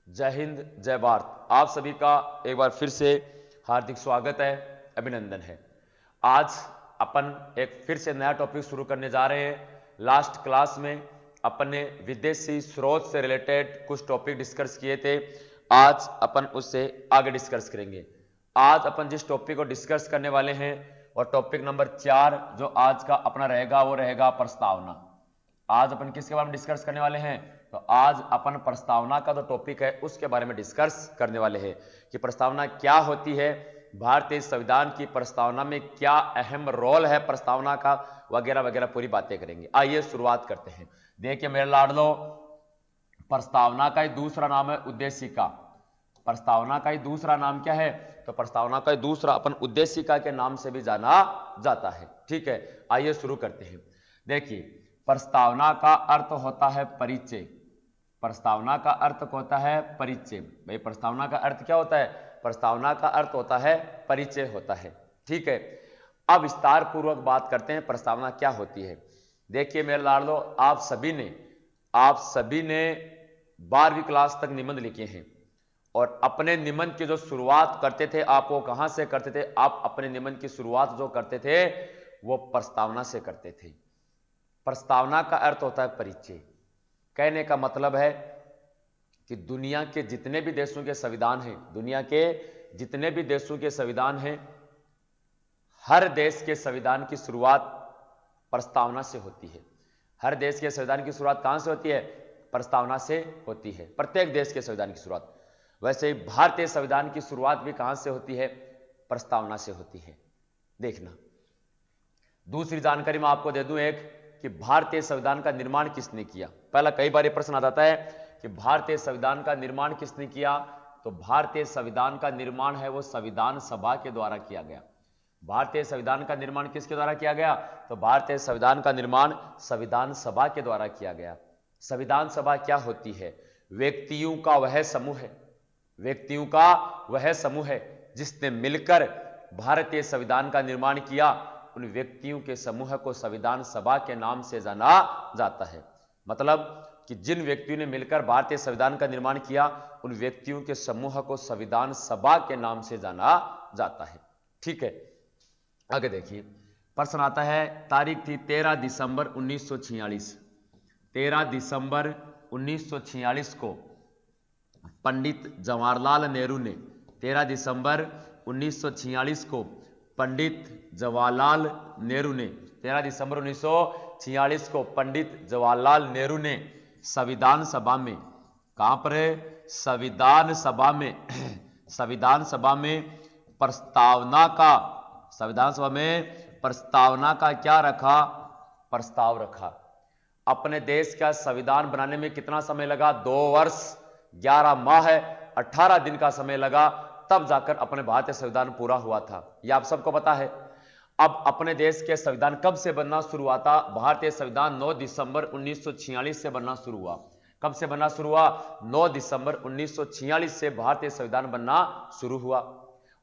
जय हिंद, जय भारत। आप सभी का एक बार फिर से हार्दिक स्वागत है, अभिनंदन है। आज अपन एक फिर से नया टॉपिक शुरू करने जा रहे हैं। लास्ट क्लास में अपन ने विदेशी स्रोत से रिलेटेड कुछ टॉपिक डिस्कस किए थे। आज अपन उससे आगे डिस्कस करेंगे। आज अपन जिस टॉपिक को डिस्कस करने वाले हैं और टॉपिक नंबर 4 जो आज का अपना रहेगा वो रहेगा प्रस्तावना। आज अपन किसके बारे में डिस्कस करने वाले हैं? तो आज अपन प्रस्तावना का जो टॉपिक है उसके बारे में डिस्कस करने वाले हैं कि प्रस्तावना क्या होती है, भारतीय संविधान की प्रस्तावना में क्या अहम रोल है प्रस्तावना का, वगैरह वगैरह पूरी बातें करेंगे। आइए शुरुआत करते हैं। देखिए मेरे लाडलो, प्रस्तावना का ही दूसरा नाम है उद्देशिका। प्रस्तावना का ही दूसरा नाम क्या है? तो प्रस्तावना का ही दूसरा अपन उद्देशिका के नाम से भी जाना जाता है। ठीक है, आइए शुरू करते हैं। देखिए, प्रस्तावना का अर्थ होता है परिचय। प्रस्तावना का अर्थ होता है परिचय। भाई प्रस्तावना का अर्थ क्या होता है? प्रस्तावना का अर्थ होता है परिचय होता है। ठीक है, अब विस्तार पूर्वक बात करते हैं प्रस्तावना क्या होती है। देखिए मेरे लाडलो, आप सभी ने 12वीं क्लास तक निबंध लिखे हैं और अपने निबंध की जो शुरुआत करते थे आप वो कहां से करते थे? आप अपने निबंध की शुरुआत जो करते थे वो प्रस्तावना से करते थे। प्रस्तावना का अर्थ होता है परिचय। कहने का मतलब है कि दुनिया के जितने भी देशों के संविधान हैं, दुनिया के जितने भी देशों के संविधान हैं, हर देश के संविधान की शुरुआत प्रस्तावना से होती है। हर देश के संविधान की शुरुआत कहां से होती है? प्रस्तावना से होती है। प्रत्येक देश के संविधान की शुरुआत। वैसे ही भारतीय संविधान की शुरुआत भी कहां से होती है? प्रस्तावना से होती है। देखना, दूसरी जानकारी मैं आपको दे दूं एक, कि भारतीय संविधान का निर्माण किसने किया। पहला कई बार प्रश्न आ जाता है कि भारतीय संविधान का निर्माण किसने किया। तो भारतीय संविधान का निर्माण है वो संविधान सभा के द्वारा किया गया। भारतीय संविधान का निर्माण किसके द्वारा किया गया? तो भारतीय संविधान का निर्माण संविधान सभा के द्वारा किया गया। संविधान सभा क्या होती है? व्यक्तियों का वह समूह है, व्यक्तियों का वह समूह है जिसने मिलकर भारतीय संविधान का निर्माण किया। उन व्यक्तियों के समूह को संविधान सभा के नाम से जाना जाता है। मतलब कि जिन व्यक्तियों ने मिलकर भारतीय संविधान का निर्माण किया उन व्यक्तियों के समूह को संविधान सभा के नाम से जाना जाता है। ठीक है, आगे देखिए, प्रश्न आता है, तारीख थी 13 दिसंबर 1946। 13 दिसंबर 1946 को पंडित जवाहरलाल नेहरू ने 13 दिसंबर 1946 को पंडित जवाहरलाल नेहरू ने 13 दिसंबर 1946 को पंडित जवाहरलाल नेहरू ने संविधान सभा में, कहां पर है? संविधान सभा में संविधान सभा में प्रस्तावना का, संविधान सभा में प्रस्तावना का क्या रखा? प्रस्ताव रखा। अपने देश का संविधान बनाने में कितना समय लगा? 2 वर्ष 11 माह 18 दिन का समय लगा, तब जाकर अपने भारतीय संविधान पूरा हुआ था। यह आप सबको पता है। अब अपने देश के संविधान कब से बनना शुरू हुआ था? भारतीय संविधान 9 दिसंबर 1946 से बनना शुरू हुआ। कब से बनना शुरू हुआ? 9 दिसंबर 1946 से भारतीय संविधान बनना शुरू हुआ।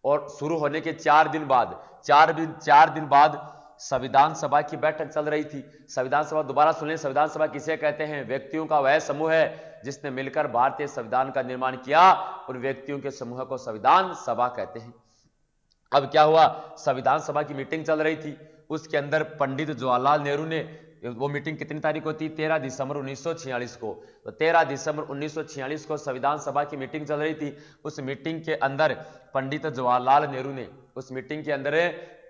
और शुरू होने के 4 दिन बाद, 4 दिन बाद संविधान सभा की बैठक चल रही थी। संविधान सभा, दोबारा सुनिए, संविधान सभा किसे कहते हैं? व्यक्तियों का वह समूह है जिसने मिलकर भारतीय संविधान का निर्माण किया। उन व्यक्तियों के समूह को संविधान सभा कहते हैं। अब क्या हुआ? संविधान सभा की मीटिंग चल रही थी, उसके अंदर पंडित जवाहरलाल नेहरू ने, वो मीटिंग कितनी तारीख को थी? 13 दिसंबर 1946 को। तो 13 दिसंबर 1946 को संविधान सभा की मीटिंग चल रही थी। उस मीटिंग के अंदर पंडित जवाहरलाल नेहरू ने, उस मीटिंग के अंदर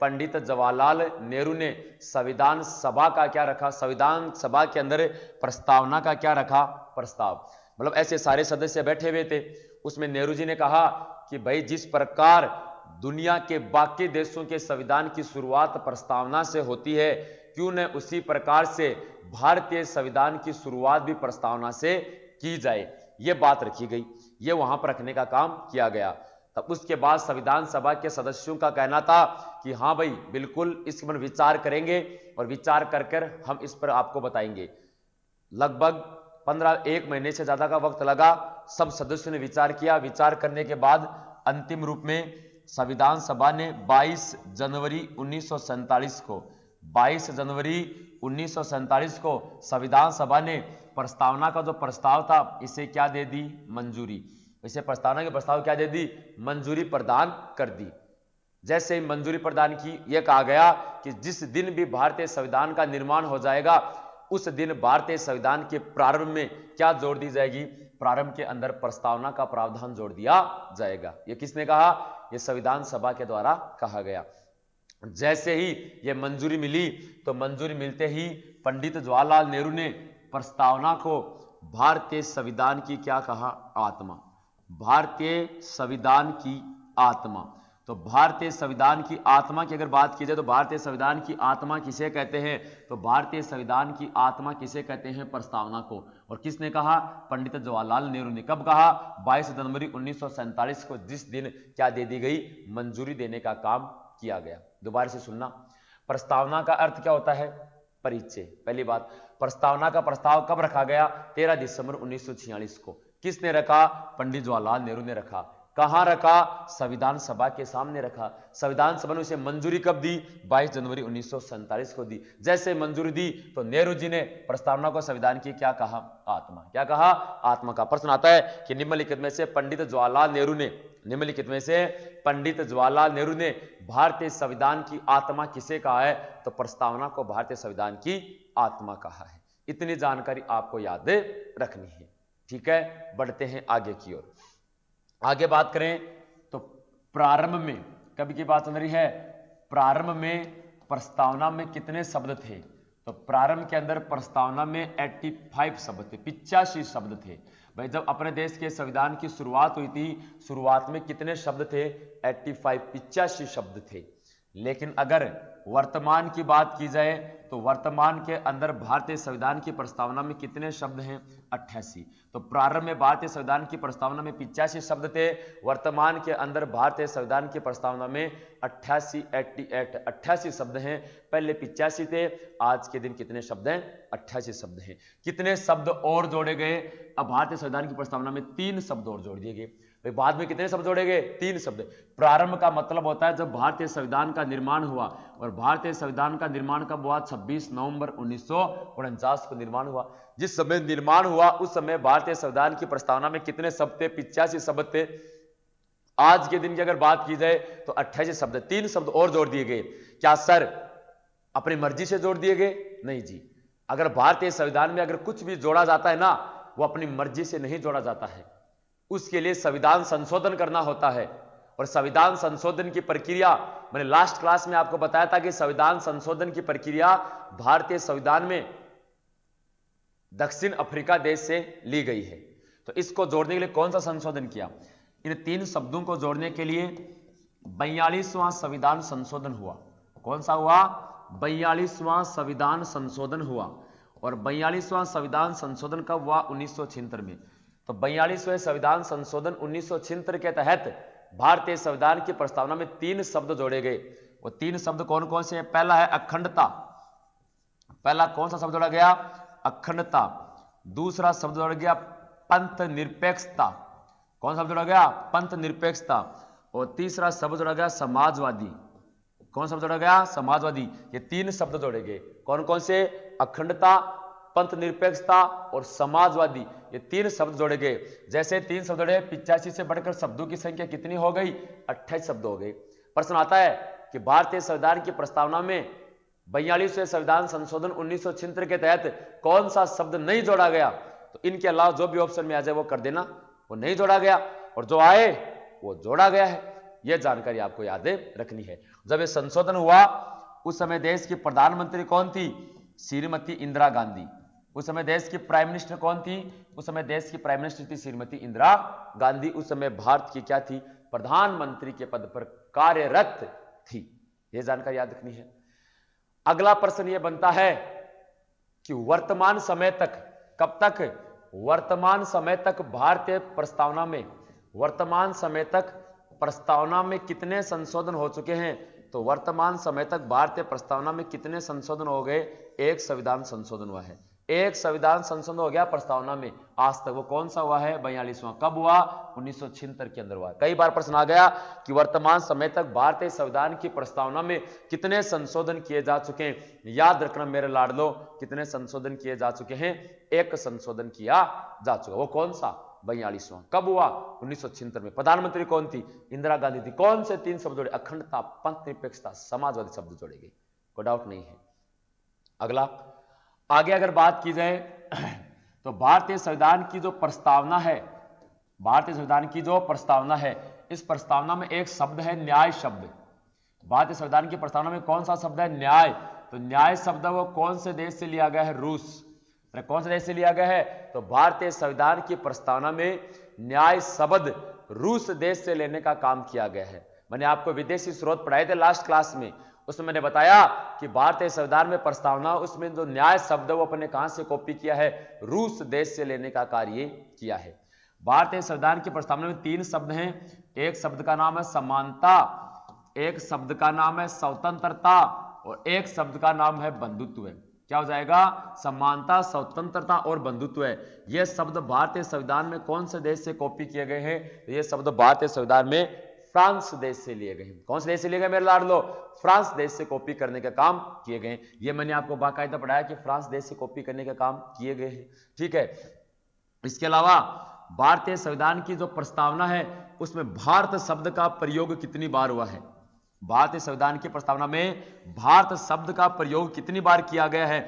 पंडित जवाहरलाल नेहरू ने संविधान सभा का क्या रखा? संविधान सभा के अंदर प्रस्तावना का क्या रखा? प्रस्ताव। मतलब ऐसे सारे सदस्य बैठे हुए थे, उसमें नेहरू जी ने कहा कि भाई जिस प्रकार दुनिया के बाकी देशों के संविधान की शुरुआत प्रस्तावना से होती है, क्यों न उसी प्रकार से भारतीय संविधान की शुरुआत भी प्रस्तावना से की जाए। यह बात रखी गई, यह वहां पर रखने का काम किया गया। तब उसके बाद संविधान सभा के सदस्यों का कहना था कि हाँ भाई बिल्कुल इस पर विचार करेंगे और विचार कर हम इस पर आपको बताएंगे। लगभग 1 महीने से ज्यादा का वक्त लगा। सब सदस्यों ने विचार किया। विचार करने के बाद अंतिम रूप में संविधान सभा ने 22 जनवरी 1947 को 22 जनवरी 1947 को संविधान सभा ने प्रस्तावना का जो प्रस्ताव था इसे क्या दे दी? मंजूरी। इसे प्रस्तावना के प्रस्ताव क्या दे दी, मंजूरी प्रदान कर दी। जैसे ही मंजूरी प्रदान की, यह कहा गया कि जिस दिन भी भारतीय संविधान का निर्माण हो जाएगा उस दिन भारतीय संविधान के प्रारंभ में क्या जोड़ दी जाएगी, प्रारंभ के अंदर प्रस्तावना का प्रावधान जोड़ दिया जाएगा। यह किसने कहा, यह संविधान सभा के द्वारा कहा गया। जैसे ही यह मंजूरी मिली तो मंजूरी मिलते ही पंडित जवाहरलाल नेहरू ने प्रस्तावना को भारतीय संविधान की क्या कहा, आत्मा, भारतीय संविधान की आत्मा। तो भारतीय संविधान की आत्मा की अगर बात की जाए तो भारतीय संविधान की आत्मा किसे कहते हैं, तो भारतीय संविधान की आत्मा किसे कहते हैं, प्रस्तावना को। और किसने कहा, पंडित जवाहरलाल नेहरू ने। कब कहा, 22 जनवरी 1947 को, जिस दिन क्या दे दी गई, मंजूरी देने का काम किया गया। दोबारा से सुनना, प्रस्तावना का अर्थ क्या होता है, परिचय। पहली बात, प्रस्तावना का प्रस्ताव कब रखा गया, 13 दिसंबर 1946 को। किसने रखा, पंडित जवाहरलाल नेहरू ने रखा। कहां रखा, संविधान सभा के सामने रखा। संविधान सभा ने उसे मंजूरी कब दी, 22 जनवरी 1947 को दी। जैसे मंजूरी दी तो नेहरू जी ने प्रस्तावना को संविधान की क्या कहा, आत्मा। क्या कहा, आत्मा का। प्रश्न आता है कि निम्नलिखित में से पंडित जवाहरलाल नेहरू ने, निम्नलिखित में से पंडित जवाहरलाल नेहरू ने भारतीय संविधान की आत्मा किसे कहा है, तो प्रस्तावना को भारतीय संविधान की आत्मा कहा है। इतनी जानकारी आपको याद रखनी है, ठीक है। बढ़ते हैं आगे की ओर। आगे बात करें तो प्रारंभ में, कब की बात चल रही है, प्रारंभ में प्रस्तावना में कितने शब्द थे, तो प्रारंभ के अंदर प्रस्तावना में 85 शब्द थे, 85 शब्द थे। भाई जब अपने देश के संविधान की शुरुआत हुई थी, शुरुआत में कितने शब्द थे, 85 शब्द थे। लेकिन अगर वर्तमान की बात की जाए तो वर्तमान के अंदर भारतीय संविधान की प्रस्तावना में कितने शब्द हैं, 88। तो प्रारंभ में भारतीय संविधान की प्रस्तावना में 85 शब्द थे, वर्तमान के अंदर भारतीय संविधान की प्रस्तावना में 88 शब्द हैं। पहले 85 थे, आज के दिन कितने शब्द हैं, 88 शब्द हैं। कितने शब्द और जोड़े गए, अब भारतीय संविधान की प्रस्तावना में 3 शब्द और जोड़ दिए गए। बाद में कितने शब्द जोड़े गए, 3 शब्द। प्रारंभ का मतलब होता है जब भारतीय संविधान का निर्माण हुआ, और भारतीय संविधान का निर्माण कब हुआ, 26 नवंबर 1949 को निर्माण हुआ। जिस समय निर्माण हुआ उस समय भारतीय संविधान की प्रस्तावना में कितने शब्द थे, 85 शब्द थे। आज के दिन की अगर बात की जाए तो 28 शब्द, 3 शब्द और जोड़ दिए गए। क्या सर अपनी मर्जी से जोड़ दिए गए, नहीं जी। अगर भारतीय संविधान में अगर कुछ भी जोड़ा जाता है ना, वो अपनी मर्जी से नहीं जोड़ा जाता है, उसके लिए संविधान संशोधन करना होता है। और संविधान संशोधन की प्रक्रिया मैंने लास्ट क्लास में आपको बताया था कि संविधान संशोधन की प्रक्रिया भारतीय संविधान में दक्षिण अफ्रीका देश से ली गई है। तो इसको जोड़ने के लिए कौन सा संशोधन किया, इन 3 शब्दों को जोड़ने के लिए 42वां संविधान संशोधन हुआ। कौन सा हुआ, 42वां संविधान संशोधन हुआ। और 42वां संविधान संशोधन कब हुआ, 1976 में। तो 42वें संविधान संशोधन 1976 के तहत भारतीय संविधान की प्रस्तावना में 3 शब्द जोड़े गए। वो 3 शब्द कौन कौन से हैं, पहला है अखंडता। पहला कौन सा शब्द जोड़ा गया, अखंडता। दूसरा शब्द जोड़ा गया पंथ निरपेक्षता। कौन सा शब्द जोड़ा गया, पंथ निरपेक्षता। और तीसरा शब्द जोड़ा गया समाजवादी। कौन सा शब्द जोड़ा गया, समाजवादी। ये 3 शब्द जोड़े गए। कौन कौन से, अखंडता, पंथ निरपेक्षता और समाजवादी, ये 3 शब्द जोड़े गए। जैसे 3 शब्द जोड़े, 85 से बढ़कर शब्दों की संख्या कितनी हो गई, 28 शब्द हो गए। प्रश्न आता है कि भारतीय संविधान की प्रस्तावना में 42वें संविधान संशोधन 1976 के तहत कौन सा शब्द नहीं जोड़ा गया, तो इनके अलावा जो भी ऑप्शन में आ जाए वो कर देना। वो नहीं जोड़ा गया और जो आए वो जोड़ा गया है। यह जानकारी आपको याद रखनी है। जब यह संशोधन हुआ उस समय देश की प्रधानमंत्री कौन थी, श्रीमती इंदिरा गांधी। उस समय देश की प्राइम मिनिस्टर कौन थी, उस समय देश की प्राइम मिनिस्टर थी श्रीमती इंदिरा गांधी। उस समय भारत की क्या थी, प्रधानमंत्री के पद पर कार्यरत थी। यह जानकारी याद रखनी है। अगला प्रश्न यह बनता है कि वर्तमान समय तक, कब तक, वर्तमान समय तक भारतीय प्रस्तावना में, वर्तमान समय तक प्रस्तावना में कितने संशोधन हो चुके हैं, तो वर्तमान समय तक भारतीय प्रस्तावना में कितने संशोधन हो गए, 1 संविधान संशोधन हुआ है। 1 संविधान संशोधन हो गया प्रस्तावना में आज तक। वो कौन सा हुआ है, 42वां। कब हुआ, 1976 के अंदर हुआ। कई बार प्रश्न आ गया कि वर्तमान समय तक भारतीय संविधान की प्रस्तावना में कितने संशोधन किए जा चुके हैं। याद रखना मेरे लाडलो, कितने संशोधन किए जा चुके हैं, 1 संशोधन किया जा चुका। वो कौन सा, 42वां। कब हुआ? 1976 में। प्रधानमंत्री कौन थी? इंदिरा गांधी थी। कौन से 3 शब्द जोड़े? अखंडता, पंथ निरपेक्षता, समाजवादी शब्द जोड़े गए, कोई डाउट नहीं है। अगला, आगे अगर बात की जाए तो भारतीय संविधान की जो प्रस्तावना है, भारतीय संविधान की जो प्रस्तावना है, इस प्रस्तावना में एक शब्द है न्याय शब्द। भारतीय संविधान की प्रस्तावना में कौन सा शब्द है? न्याय। तो न्याय शब्द वो कौन से देश से लिया गया है? रूस। कौन से देश से लिया गया है? तो भारतीय संविधान की प्रस्तावना में न्याय शब्द रूस देश से लेने का काम किया गया है। मैंने आपको विदेशी स्रोत पढ़ाए थे लास्ट क्लास में, उसमें मैंने बताया कि भारतीय संविधान में प्रस्तावना, उसमें जो न्याय शब्द वो अपने कहां से कॉपी किया है? रूस देश से लेने का कार्य किया है। भारतीय संविधान की प्रस्तावना में 3 शब्द हैं। एक शब्द का नाम है समानता, एक शब्द का नाम है स्वतंत्रता और एक शब्द का नाम है बंधुत्व। क्या हो जाएगा? समानता, स्वतंत्रता और बंधुत्व। ये शब्द भारतीय संविधान में कौन से देश से कॉपी किए गए हैं? तो ये शब्द भारतीय संविधान में फ्रांस देश से लिए गए हैं। कौन से देश से लिए गए मेरे लाडलो? फ्रांस देश से कॉपी करने का काम किए गए। ये मैंने आपको बाकायदा पढ़ाया कि फ्रांस देश से कॉपी करने का काम किए गए हैं। ठीक है। इसके अलावा भारतीय संविधान की जो प्रस्तावना है उसमें भारत शब्द का प्रयोग कितनी बार हुआ है? भारतीय संविधान की प्रस्तावना में भारत शब्द का प्रयोग कितनी बार किया गया है?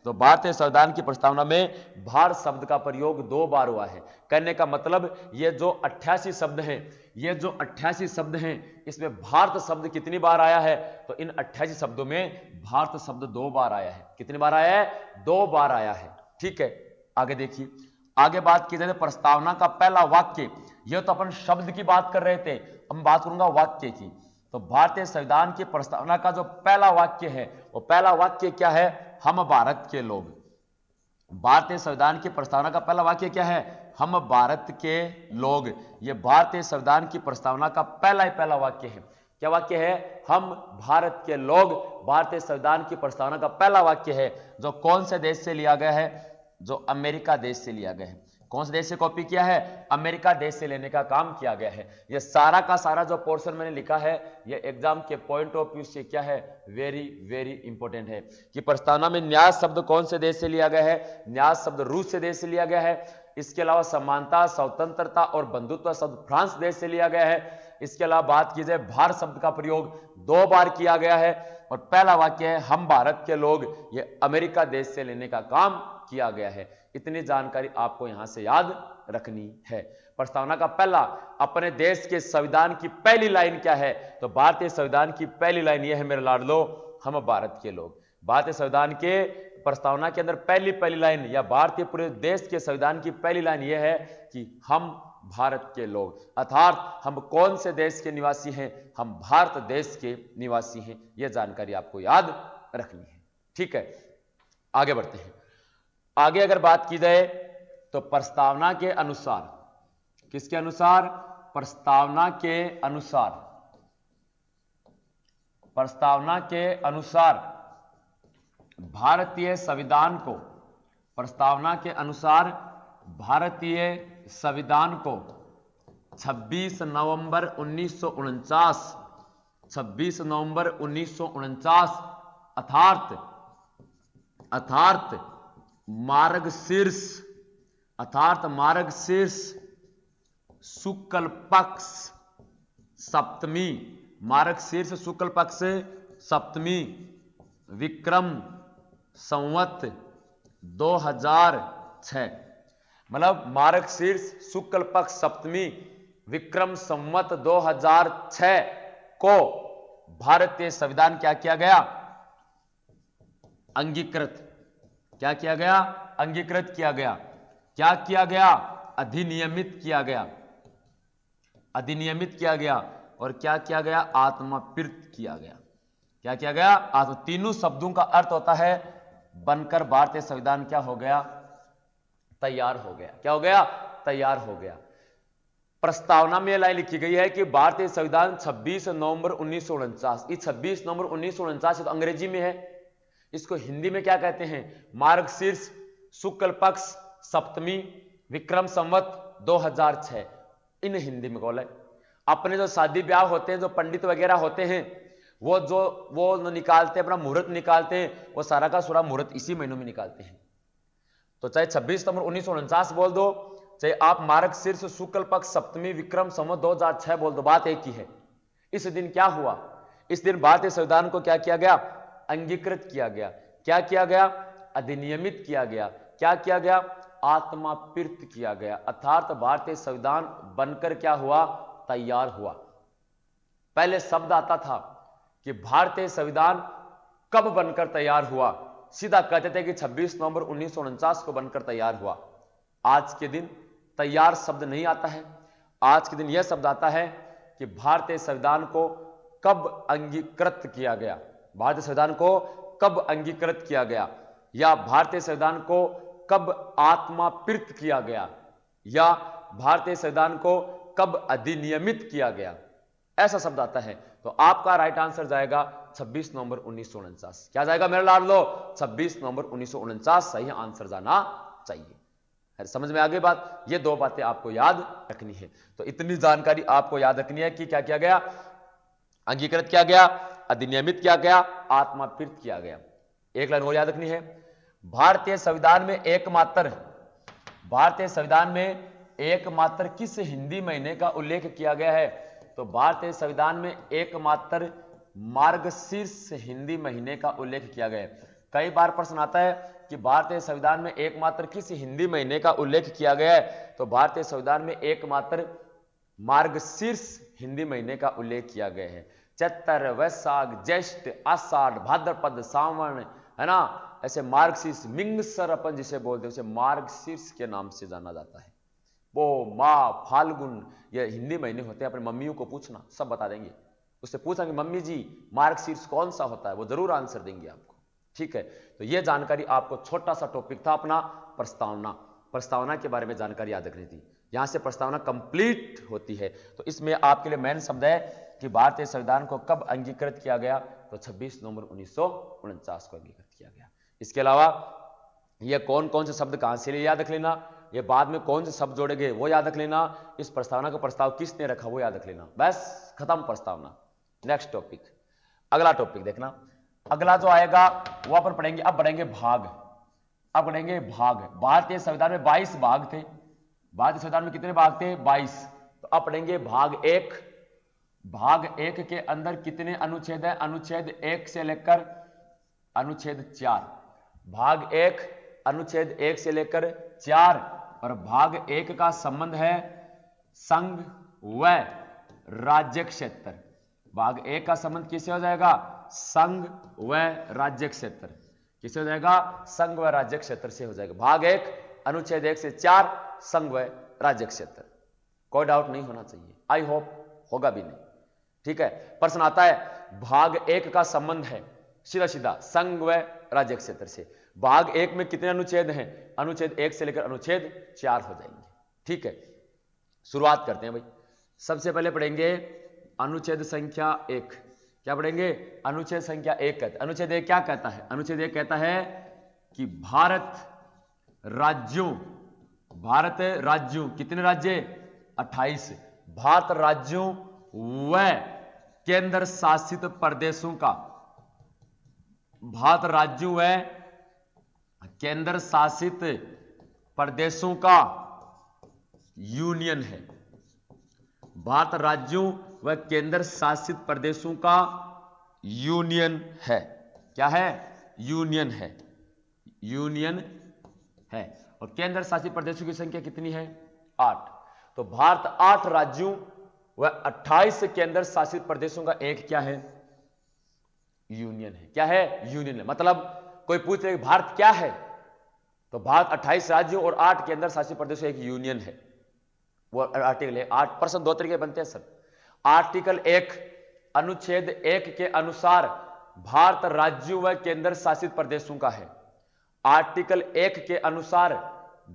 तो भारतीय संविधान की प्रस्तावना में भारत शब्द का प्रयोग 2 बार हुआ है। कहने का मतलब ये जो 88 शब्द हैं, ये जो 88 शब्द हैं, इसमें भारत शब्द कितनी बार आया है? तो इन 88 शब्दों में भारत शब्द 2 बार आया है। कितनी बार आया है? 2 बार आया है। ठीक है, आगे देखिए। आगे बात की जाए प्रस्तावना का पहला वाक्य, यह तो अपन शब्द की बात कर रहे थे, हम बात करूंगा वाक्य की। तो भारतीय संविधान की प्रस्तावना का जो पहला वाक्य है, वो पहला वाक्य क्या है? हम भारत के लोग। भारतीय संविधान की प्रस्तावना का पहला वाक्य क्या है? हम भारत के लोग। यह भारतीय संविधान की प्रस्तावना का पहला वाक्य है। क्या वाक्य है? हम भारत के लोग। भारतीय संविधान की प्रस्तावना का पहला वाक्य है, जो कौन से देश से लिया गया है? जो अमेरिका देश से लिया गया है। कौन से देश से कॉपी किया है? अमेरिका देश से लेने का काम किया गया है। यह सारा का सारा जो पोर्शन मैंने लिखा है, यह एग्जाम के पॉइंट ऑफ व्यू से क्या है? वेरी वेरी इंपॉर्टेंट है कि प्रस्तावना में न्याय शब्द कौन से देश से लिया गया है? न्याय शब्द रूस से देश से लिया गया है। इसके अलावा समानता, स्वतंत्रता और बंधुत्व शब्द फ्रांस देश से लिया गया है। इसके अलावा बात की जाए भारत शब्द का प्रयोग 2 बार किया गया है और पहला वाक्य है हम भारत के लोग, यह अमेरिका देश से लेने का काम किया गया है। इतनी जानकारी आपको यहां से याद रखनी है। प्रस्तावना का पहला, अपने देश के संविधान की पहली लाइन क्या है? तो भारतीय संविधान की पहली लाइन यह है मेरे लाडलो, हम भारत के लोग। भारतीय संविधान के प्रस्तावना के अंदर पहली लाइन या भारतीय पूरे देश के संविधान की पहली लाइन यह है कि हम भारत के लोग, अर्थात हम कौन से देश के निवासी हैं? हम भारत देश के निवासी हैं। यह जानकारी आपको याद रखनी है। ठीक है, आगे बढ़ते हैं। आगे अगर बात की जाए तो प्रस्तावना के अनुसार, किसके अनुसार? प्रस्तावना के अनुसार, प्रस्तावना के अनुसार भारतीय संविधान को, प्रस्तावना के अनुसार भारतीय संविधान को 26 नवंबर 1949, 26 नवंबर 1949 अर्थात मार्गशीर्ष शुक्ल पक्ष सप्तमी, मार्गशीर्ष शुक्ल पक्ष सप्तमी विक्रम संवत 2006, मतलब मार्गशीर्ष शुक्ल पक्ष सप्तमी विक्रम संवत 2006 को भारतीय संविधान क्या किया गया? अंगीकृत। क्या किया गया? अंगीकृत किया गया। क्या किया गया? अधिनियमित किया गया। अधिनियमित किया गया। और क्या किया गया? आत्मकृत किया गया। क्या किया गया? तीनों शब्दों का अर्थ होता है बनकर भारतीय संविधान क्या हो गया? तैयार हो गया। क्या हो गया? तैयार हो गया। प्रस्तावना में यह लाइन लिखी गई है कि भारतीय संविधान 26 नवंबर 1949, ये 26 नवंबर 1949 तो अंग्रेजी में है, इसको हिंदी में क्या कहते हैं? मार्गशीर्ष शुक्ल पक्ष सप्तमी विक्रम संवत 2006, इन हिंदी में बोला है। अपने जो शादी ब्याह होते हैं, जो पंडित वगैरह होते हैं, वो निकालते हैं, अपना मुहूर्त निकालते हैं, वो सारा का सारा मुहूर्त इसी महीनों में निकालते हैं। तो चाहे 26 नवंबर 1949 बोल दो, चाहे आप मार्गशीर्ष शुक्ल पक्ष सप्तमी विक्रम संवत 2006 बोल दो, बात एक ही है। इस दिन क्या हुआ? इस दिन भारतीय संविधान को क्या किया गया? अंगीकृत किया गया। क्या किया गया? अधिनियमित किया गया। क्या किया गया? आत्माप्रीत किया गया। अर्थात भारतीय संविधान बनकर क्या हुआ? तैयार हुआ। पहले शब्द आता था कि भारतीय संविधान कब बनकर तैयार हुआ, सीधा कहते थे कि 26 नवंबर 1949 को बनकर तैयार हुआ। आज के दिन तैयार शब्द नहीं आता है, आज के दिन यह शब्द आता है कि भारतीय संविधान को कब अंगीकृत किया गया, भारतीय संविधान को कब अंगीकृत किया गया, या भारतीय संविधान को कब आत्माप्रीत किया गया, या भारतीय संविधान को कब अधिनियमित किया गया, ऐसा शब्द आता है। तो आपका राइट आंसर जाएगा 26 नवंबर 1949। क्या जाएगा मेरे लाडलो? 26 नवंबर 1949 सही आंसर जाना चाहिए। समझ में आ गई बात? ये दो बातें आपको याद रखनी है। तो इतनी जानकारी आपको याद रखनी है कि क्या किया गया? अंगीकृत किया गया, अधिनियमित किया गया, आत्माप्रीत किया गया। एक लाइन और याद रखनी है, भारतीय संविधान में एकमात्र किस हिंदी महीने का उल्लेख किया गया है? तो भारतीय संविधान में एकमात्र मार्गशीर्ष हिंदी महीने का उल्लेख किया गया है। कई बार प्रश्न आता है कि भारतीय संविधान में एकमात्र किस हिंदी महीने का उल्लेख किया गया है? तो भारतीय संविधान में एकमात्र मार्गशीर्ष हिंदी महीने का उल्लेख किया गया है। चैत्र, वैशाख, ज्येष्ठ, आषाढ़, भाद्रपद, सावन, है ना, ऐसे मार्गशीर्ष, मिंगसर अपन जिसे बोलते हैं उसे मार्गशीर्ष के नाम से जाना जाता है। वो माह, फाल्गुन, ये हिंदी महीने होते हैं। अपने मम्मियों को पूछना, सब बता देंगे। उससे पूछा कि मम्मी जी मार्गशीर्ष कौन सा होता है, वो जरूर आंसर देंगे आपको। ठीक है, तो ये जानकारी आपको, छोटा सा टॉपिक था अपना प्रस्तावना के बारे में जानकारी याद रखनी थी। यहां से प्रस्तावना कंप्लीट होती है। तो इसमें आपके लिए मेन शब्द है कि भारतीय संविधान को कब अंगीकृत किया गया? तो 26 नवंबर 1949 को अंगीकृत किया गया। इसके अलावा ये कौन कौन से शब्द कहां से लिए याद रख लेना, ये बाद में कौन से शब्द जोड़ेंगे वो याद रख लेना, इस प्रस्तावना का प्रस्ताव किसने रखा वो याद रख लेना। बस खत्म प्रस्तावना। नेक्स्ट टॉपिक, अगला टॉपिक देखना। अगला जो आएगा वो अपन पढ़ेंगे, अब बढ़ेंगे भाग। अब बढ़ेंगे भाग। भारतीय संविधान में 22 भाग थे। भारतीय संविधान में कितने भाग थे? 22। तो अब पढ़ेंगे भाग 1। भाग 1 के अंदर कितने अनुच्छेद है? अनुच्छेद 1 से लेकर अनुच्छेद 4। भाग 1 अनुच्छेद 1 से लेकर 4, और भाग 1 का संबंध है संघ व राज्य क्षेत्र। भाग 1 का संबंध किससे हो जाएगा? संघ व राज्य क्षेत्र। किससे हो जाएगा? संघ व राज्य क्षेत्र से हो जाएगा। भाग 1 अनुच्छेद 1 से 4, संघ व राज्य क्षेत्र। कोई डाउट नहीं होना चाहिए, आई होप होगा भी नहीं। ठीक है, प्रश्न आता है भाग 1 का संबंध है सीधा सीधा संघ व राज्य क्षेत्र से। भाग 1 में कितने अनुच्छेद हैं? अनुच्छेद 1 से लेकर अनुच्छेद 4 हो जाएंगे। ठीक है, शुरुआत करते हैं भाई। सबसे पहले पढ़ेंगे अनुच्छेद संख्या 1। क्या पढ़ेंगे? अनुच्छेद संख्या 1 कहता है। अनुच्छेद 1 क्या कहता है? अनुच्छेद 1 कहता है कि भारत राज्यों कितने राज्य? 28। भारत राज्यों व केंद्र शासित प्रदेशों का, भारत राज्यों व केंद्र शासित प्रदेशों का यूनियन है। भारत राज्यों व केंद्र शासित प्रदेशों का यूनियन है। क्या है? यूनियन है। यूनियन है। और केंद्र शासित प्रदेशों की संख्या कितनी है? 8। तो भारत 8 राज्यों व 28 केंद्र शासित प्रदेशों का एक क्या है? यूनियन है। क्या है? यूनियन है। मतलब कोई पूछ रहे भारत क्या है, तो भारत 28 राज्यों और 8 केंद्र शासित प्रदेशों एक यूनियन है। वो आर्टिकल है 8। प्रश्न दो तरीके बनते हैं सर। आर्टिकल 1 अनुच्छेद 1 के अनुसार भारत राज्यों व केंद्र शासित प्रदेशों का है। आर्टिकल 1 के अनुसार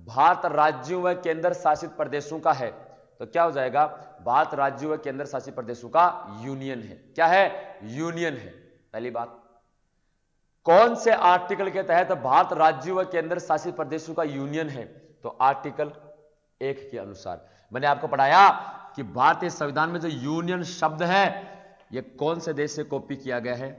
भारत राज्यों व केंद्र शासित प्रदेशों का है। तो क्या हो जाएगा? भारत राज्यों व केंद्र शासित प्रदेशों का यूनियन है। क्या है? यूनियन है। पहली बात, कौन से आर्टिकल के तहत भारत राज्यों व केंद्र शासित प्रदेशों का यूनियन है? तो आर्टिकल 1 के अनुसार। मैंने आपको पढ़ाया कि भारतीय संविधान में जो यूनियन शब्द है यह कौन से देश से कॉपी किया गया है?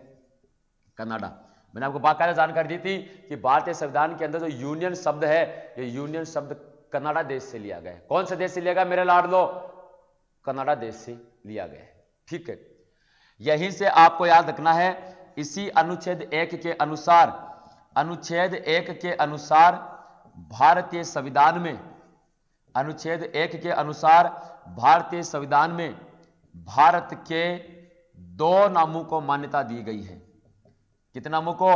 कनाडा। मैंने आपको बाकायदा जानकारी दी थी कि भारतीय संविधान के अंदर जो यूनियन शब्द है, यह यूनियन शब्द कनाडा देश से लिया गया है। कौन से देश से लिया गया मेरे लाडलो? कनाडा देश से लिया गया है। ठीक है, यहीं से आपको याद रखना है, इसी अनुच्छेद 1 के अनुसार, अनुच्छेद 1 के अनुसार भारतीय संविधान में, अनुच्छेद 1 के अनुसार भारतीय संविधान में भारत के 2 नामों को मान्यता दी गई है। कितने नामों को?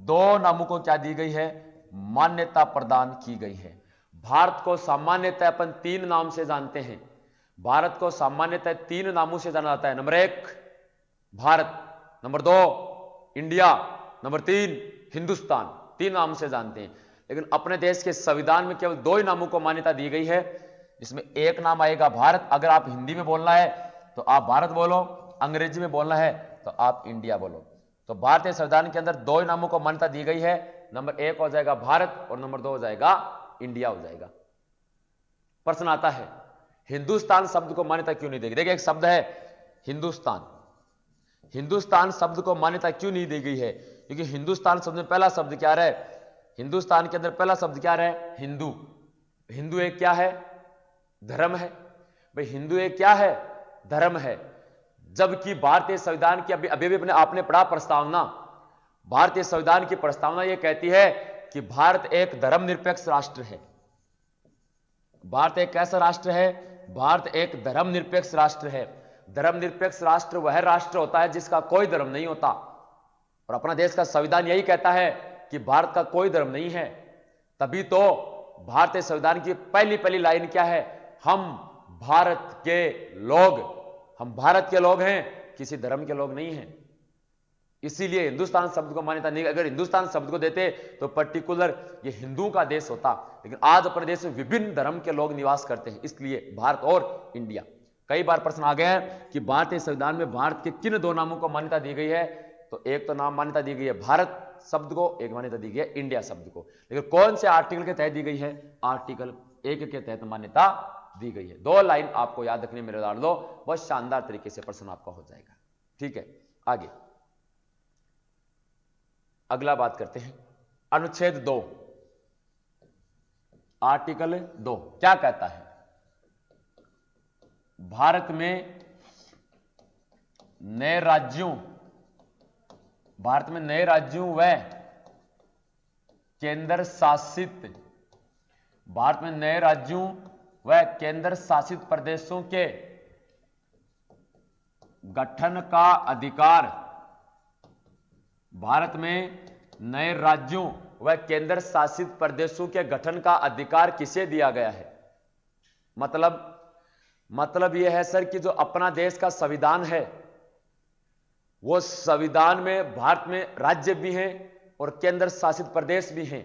2 नामों को क्या दी गई है? मान्यता प्रदान की गई है। भारत को सामान्यतः अपन 3 नाम से जानते हैं। भारत को सामान्यतः 3 नामों से जाना जाता है। Number 1 Bharat, number 2 India, number 3 Hindustan. 3 नाम से जानते हैं, लेकिन अपने देश के संविधान में केवल 2 ही नामों को मान्यता दी गई है, जिसमें एक नाम आएगा भारत। अगर आप हिंदी में बोलना है तो आप भारत बोलो, अंग्रेजी में बोलना है तो आप इंडिया बोलो। तो भारतीय संविधान के अंदर 2 ही नामों को मान्यता दी गई है। नंबर 1 हो जाएगा भारत और नंबर 2 हो जाएगा इंडिया हो जाएगा। प्रश्न आता है, हिंदुस्तान शब्द को मान्यता क्यों नहीं दी गई? देखिए, एक शब्द है हिंदुस्तान, हिंदुस्तान शब्द को मान्यता क्यों नहीं दी गई है? क्योंकि हिंदुस्तान शब्द में पहला शब्द क्या रहे? हिंदुस्तान के अंदर पहला शब्द क्या रहे? हिंदू। हिंदू एक क्या है? धर्म है। भाई हिंदू एक क्या है? धर्म है। जबकि भारतीय संविधान की अभी अपने आपने पढ़ा प्रस्तावना, भारतीय संविधान की प्रस्तावना यह कहती है कि भारत एक धर्मनिरपेक्ष राष्ट्र है। भारत एक कैसा राष्ट्र है? भारत एक धर्मनिरपेक्ष राष्ट्र है। धर्मनिरपेक्ष राष्ट्र वह राष्ट्र होता है जिसका कोई धर्म नहीं होता, और अपना देश का संविधान यही कहता है कि भारत का कोई धर्म नहीं है। तभी तो भारतीय संविधान की पहली लाइन क्या है? हम भारत के लोग, हम भारत के लोग हैं, किसी धर्म के लोग नहीं हैं। इसीलिए हिंदुस्तान शब्द को मान्यता नहीं। अगर हिंदुस्तान शब्द को देते तो पर्टिकुलर ये हिंदुओं का देश होता, लेकिन आज अपने देश में विभिन्न धर्म के लोग निवास करते हैं, इसलिए भारत और इंडिया। कई बार प्रश्न आ गया है कि भारतीय संविधान में भारत के किन 2 नामों को मान्यता दी गई है? तो एक तो नाम मान्यता दी गई है भारत शब्द को, एक मान्यता दी गई है इंडिया शब्द को। लेकिन कौन से आर्टिकल के तहत दी गई है? आर्टिकल 1 के तहत मान्यता दी गई है। 2 लाइन आपको याद रखने मेरे लाडलो, बहुत शानदार तरीके से प्रश्न आपका हो जाएगा। ठीक है, आगे अगला बात करते हैं, अनुच्छेद 2, आर्टिकल 2 क्या कहता है? भारत में नए राज्यों, भारत में नए राज्यों व केंद्र शासित, भारत में नए राज्यों व केंद्र शासित प्रदेशों के गठन का अधिकार, भारत में नए राज्यों व केंद्र शासित प्रदेशों के गठन का अधिकार किसे दिया गया है? मतलब यह है सर कि जो अपना देश का संविधान है, वो संविधान में भारत में राज्य भी हैं और केंद्र शासित प्रदेश भी हैं,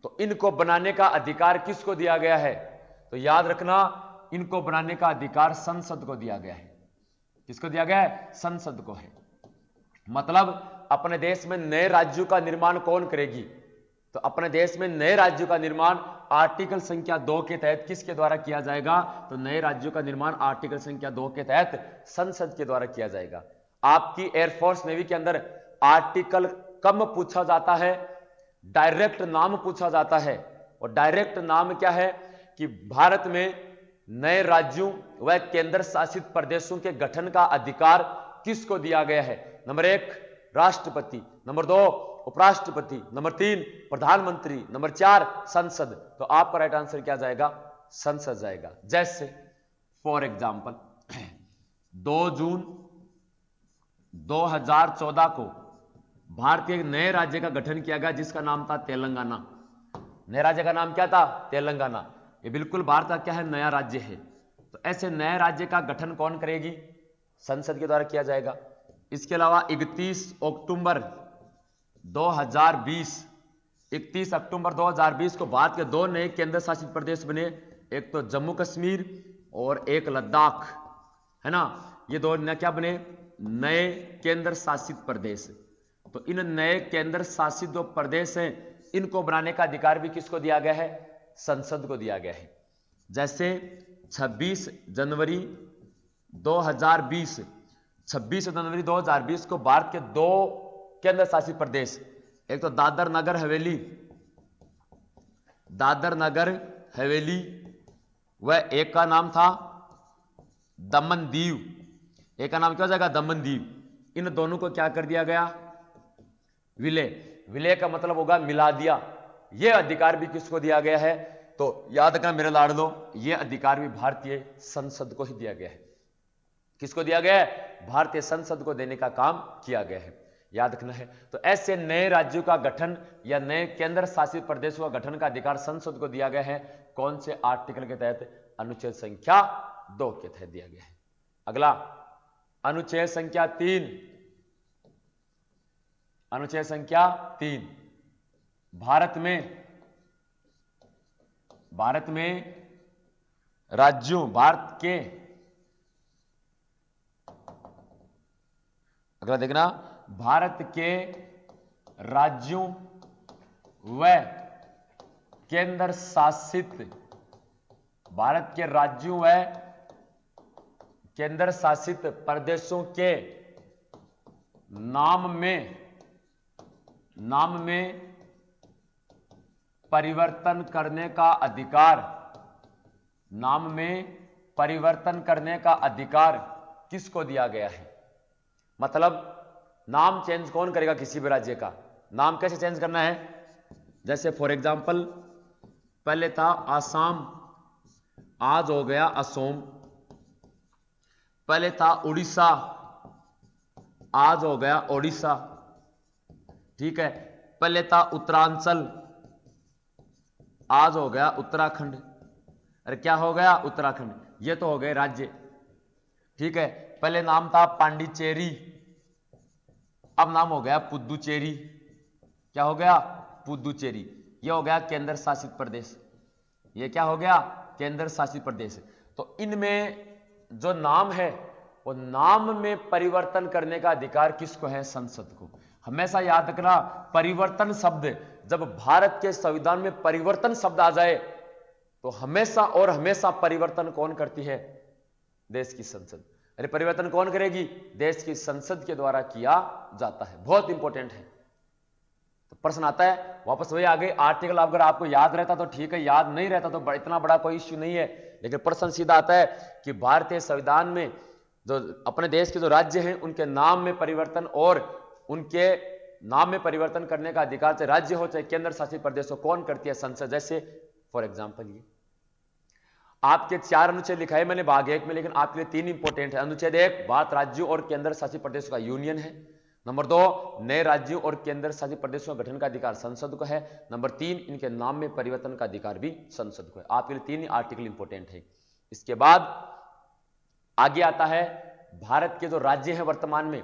तो इनको बनाने का अधिकार किसको दिया गया है? तो याद रखना, इनको बनाने का अधिकार संसद को दिया गया है। किसको दिया गया है? संसद को है। मतलब अपने देश में नए राज्यों का निर्माण कौन करेगी? तो अपने देश में नए राज्यों का निर्माण आर्टिकल संख्या 2 के तहत किसके द्वारा किया जाएगा? तो नए राज्यों का निर्माण आर्टिकल संख्या 2 के तहत संसद के द्वारा किया जाएगा। आपकी एयरफोर्स नेवी के अंदर आर्टिकल कम पूछा जाता है, डायरेक्ट नाम पूछा जाता है। और डायरेक्ट नाम क्या है? कि भारत में नए राज्यों व केंद्र शासित प्रदेशों के गठन का अधिकार किसको दिया गया है? नंबर 1 राष्ट्रपति, नंबर 2 उपराष्ट्रपति, नंबर 3 प्रधानमंत्री, नंबर 4 संसद। तो आपका राइट आंसर क्या जाएगा? संसद जाएगा। जैसे फॉर एग्जाम्पल 2 जून 2014 को भारत के एक नए राज्य का गठन किया गया जिसका नाम था तेलंगाना। नए राज्य का नाम क्या था? तेलंगाना। ये बिल्कुल भारत का क्या है? नया राज्य है। तो ऐसे नए राज्य का गठन कौन करेगी? संसद के द्वारा किया जाएगा। इसके अलावा 31 अक्टूबर 2020 को भारत के 2 नए केंद्र शासित प्रदेश बने, एक तो जम्मू कश्मीर और एक लद्दाख, है ना। ये 2 क्या बने? नए केंद्र शासित प्रदेश। तो इन नए केंद्र शासित जो प्रदेश हैं, इनको बनाने का अधिकार भी किसको दिया गया है? संसद को दिया गया है। जैसे 26 जनवरी 2020 को भारत के 2 केंद्र शासित प्रदेश, एक तो दादर नगर हवेली दादर नगर हवेली, व एक का नाम था दमन दीव। एक का नाम क्या हो जाएगा? दमन दीव। इन दोनों को क्या कर दिया गया? विलय। विलय का मतलब होगा मिला दिया। यह अधिकार भी किसको दिया गया है? तो याद रखना मेरे लाडलो, यह अधिकार भी भारतीय संसद को ही दिया गया है। किसको दिया गया है? भारतीय संसद को देने का काम किया गया है, याद रखना है। तो ऐसे नए राज्यों का गठन या नए केंद्र शासित प्रदेशों का गठन का अधिकार संसद को दिया गया है। कौन से आर्टिकल के तहत? अनुच्छेद संख्या 2 के तहत दिया गया है। अगला अनुच्छेद संख्या 3। अनुच्छेद संख्या 3, भारत में राज्यों, भारत के, अगला देखना, भारत के राज्यों व केंद्र शासित, भारत के राज्यों व केंद्र शासित प्रदेशों के नाम में परिवर्तन करने का अधिकार, नाम में परिवर्तन करने का अधिकार किसको दिया गया है? मतलब नाम चेंज कौन करेगा? किसी भी राज्य का नाम कैसे चेंज करना है? जैसे फॉर एग्जांपल पहले था आसाम, आज हो गया असोम। पहले था उड़ीसा, आज हो गया ओडिशा। ठीक है। पहले था उत्तरांचल, आज हो गया उत्तराखंड। अरे क्या हो गया? उत्तराखंड। ये तो हो गए राज्य। ठीक है। पहले नाम था पांडिचेरी, अब नाम हो गया पुदुचेरी। क्या हो गया? पुदुचेरी। ये हो गया केंद्र शासित प्रदेश। ये क्या हो गया? केंद्र शासित प्रदेश। तो इनमें जो नाम है वो नाम में परिवर्तन करने का अधिकार किसको है? संसद को। हमेशा याद रखना, परिवर्तन शब्द, जब भारत के संविधान में परिवर्तन शब्द आ जाए तो हमेशा और हमेशा परिवर्तन कौन करती है? देश की संसद। अरे परिवर्तन कौन करेगी? देश की संसद के द्वारा किया जाता है। बहुत इंपॉर्टेंट है। तो प्रश्न आता है, वापस वही आ गए आर्टिकल। अगर आपको याद रहता तो ठीक है, याद नहीं रहता तो इतना बड़ा कोई इश्यू नहीं है। लेकिन प्रश्न सीधा आता है कि भारतीय संविधान में जो अपने देश के जो राज्य हैं उनके नाम में परिवर्तन और उनके नाम में परिवर्तन करने का अधिकार चाहे राज्य हो चाहे केंद्र शासित प्रदेश हो, कौन करती है? संसद। जैसे फॉर एग्जांपल ये आपके 4 अनुच्छेद लिखा है मैंने भाग 1 में, लेकिन आपके लिए 3 इंपॉर्टेंट है। अनुच्छेद 1 भारत राज्यों और केंद्र शासित प्रदेशों का यूनियन है। नंबर 2 नए राज्यों और केंद्र शासित प्रदेशों का गठन का अधिकार संसद को है। नंबर 3 इनके नाम में परिवर्तन का अधिकार भी संसद को है। आपके लिए 3 आर्टिकल इंपॉर्टेंट है। इसके बाद आगे आता है भारत के जो राज्य हैं वर्तमान में।